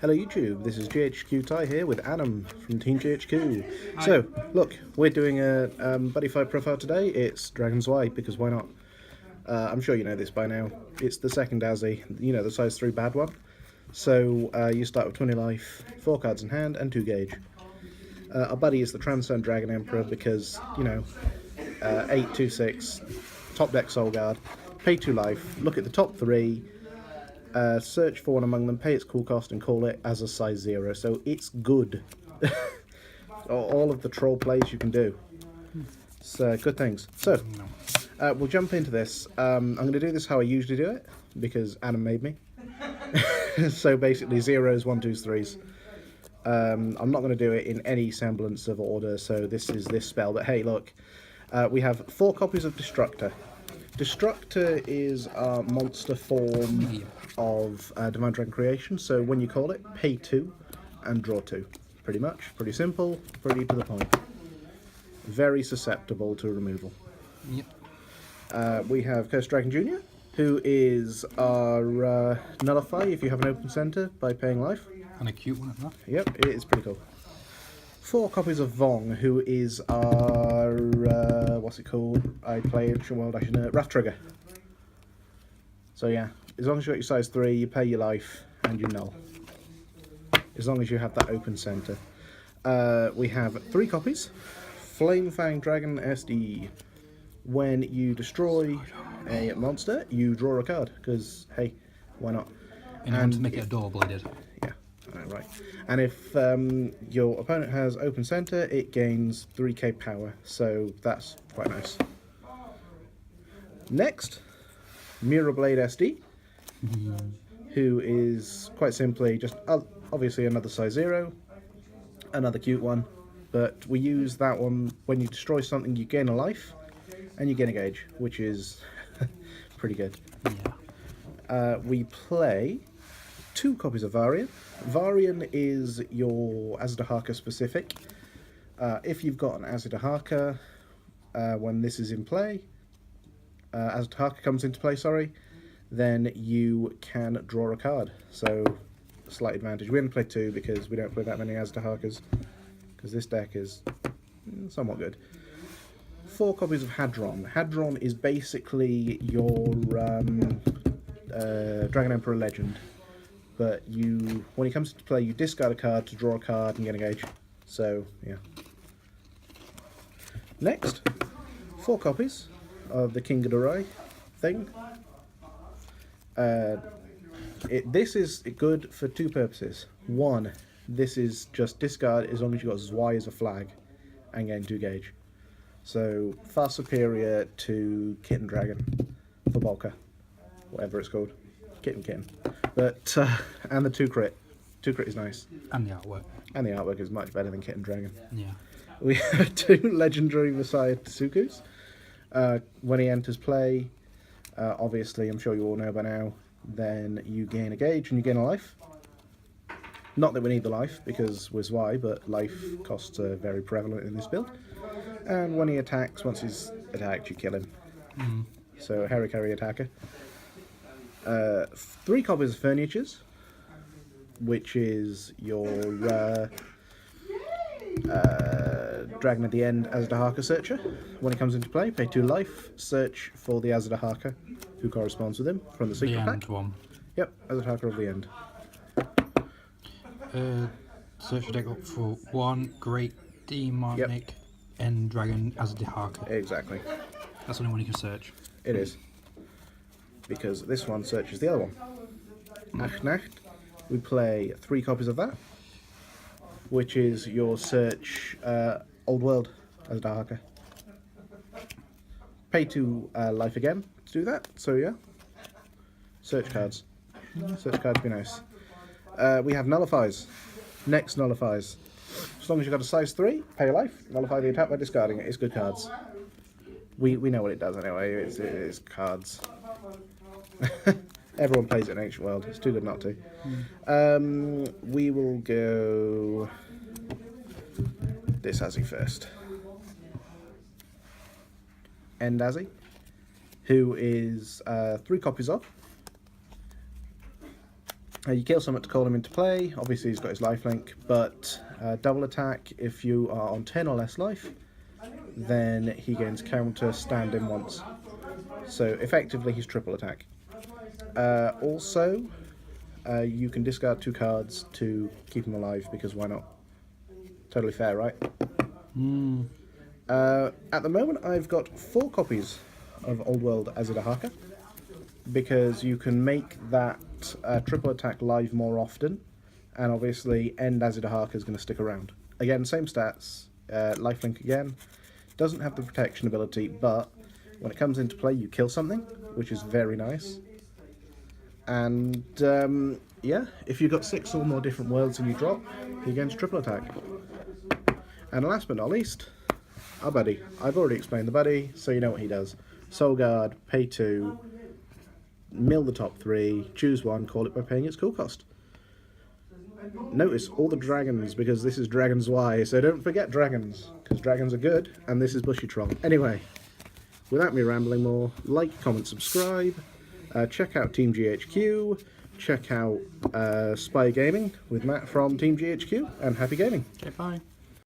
Hello YouTube, this is GHQ Ty here with Adam from Team GHQ. So, look, we're doing a buddy fight profile today. It's Dragon Zwei, because why not? I'm sure you know this by now. It's the second Azzy, you know, the size 3 bad one. So, you start with 20 life, 4 cards in hand, and 2 gauge. Our buddy is the Transcend Dragon Emperor because, you know, 8, 2, 6, top deck Soul Guard, pay 2 life, look at the top 3, search for one among them, pay its cool cost, and call it as a size 0. So it's good. All of the troll plays you can do. So good things. So we'll jump into this. I'm going to do this how I usually do it because Adam made me. So basically 0s, 1, 2s, 3s. I'm not going to do it in any semblance of order. So this is this spell. But hey, look, we have 4 copies of Destructor. Destructor is a monster form of Divine Dragon Creation, so when you call it, pay 2 and draw 2. Pretty much. Pretty simple, pretty to the point. Very susceptible to removal. Yep. We have Cursed Dragon Jr., who is our Nullify if you have an open center by paying life. And a cute one at that. Yep, it is pretty cool. 4 copies of Vong, who is our, what's it called? I play Ancient World, I should know. Wrath Trigger. So yeah, as long as you got your size 3, you pay your life, and you null. As long as you have that open center. We have 3 copies. Flamefang Dragon SD. When you destroy a monster, you draw a card, because, hey, why not? And you want to make it a double-bladed. Yeah. Right. And if your opponent has open center, it gains 3k power, so that's quite nice. Next, Mirrorblade SD, who is quite simply just obviously another size 0, another cute one, but we use that one when you destroy something, you gain a life and you gain a gauge, which is pretty good. Yeah. We play 2 copies of Varian. Varian is your Azadahaka specific. If you've got an Azadahaka, when this is in play, Azadahaka comes into play, sorry, then you can draw a card. So, slight advantage. We only play 2 because we don't play that many Azadahakas, because this deck is somewhat good. 4 copies of Hadron. Hadron is basically your Dragon Emperor Legend. But when he comes into play, you discard a card to draw a card and get a gauge. So, yeah. Next, 4 copies of the King Ghidorah thing. This is good for 2 purposes. 1, this is just discard as long as you've got Zwei as a flag and gain 2 gauge. So, far superior to Kitten Dragon for Volker, whatever it's called. Kitten. But, and the 2 crit. 2 crit is nice. And the artwork. And the artwork is much better than Kitten Dragon. Yeah. We have 2 legendary Messiah Tsukus. When he enters play, obviously, I'm sure you all know by now, then you gain a gauge and you gain a life. Not that we need the life, because we're Zwei, but life costs are very prevalent in this build. And when he attacks, once he's attacked, you kill him. So, Harry attacker. 3 copies of Furnitures, which is your Dragon at the End Azadahaka Searcher. When it comes into play, pay 2 life, search for the Azadahaka who corresponds with him from the secret pack. One. Yep, Azadahaka of the End. Search your deck up for 1 Great Demonic End Dragon Azadahaka. Exactly. That's the only one you can search. It is. Because this one searches the other one. Achnacht. We play 3 copies of that, which is your search Old World Azadahaka. Pay 2 life again to do that, so yeah. Search cards. Search cards be nice. We have Nullifies. Next Nullifies. As long as you've got a size 3, pay a life, nullify the attack by discarding it. It's good cards. We know what it does anyway, it's cards. Everyone plays it in Ancient World, it's too good not to. We will go this Azzy first. End Azzy, who is 3 copies of You kill someone to call him into play. Obviously he's got his lifelink, but double attack if you are on 10 or less life, then he gains counter stand in once. So effectively he's triple attack. Also, you can discard 2 cards to keep him alive, because why not? Totally fair, right? At the moment I've got 4 copies of Old World Azidahaka, because you can make that triple attack live more often, and obviously End Azidahaka is going to stick around. Again, same stats, lifelink again, doesn't have the protection ability, but when it comes into play you kill something, which is very nice. And yeah, if you've got 6 or more different worlds and you drop, he gains triple attack. And last but not least, our buddy. I've already explained the buddy, so you know what he does. Soul Guard, pay 2, mill the top 3, choose 1, call it by paying its cool cost. Notice all the dragons, because this is Dragon Zwei, so don't forget dragons, because dragons are good, and this is Bushytron. Anyway, without me rambling more, like, comment, subscribe, check out Team GHQ, check out Spy Gaming with Matt from Team GHQ, and happy gaming. Okay, bye.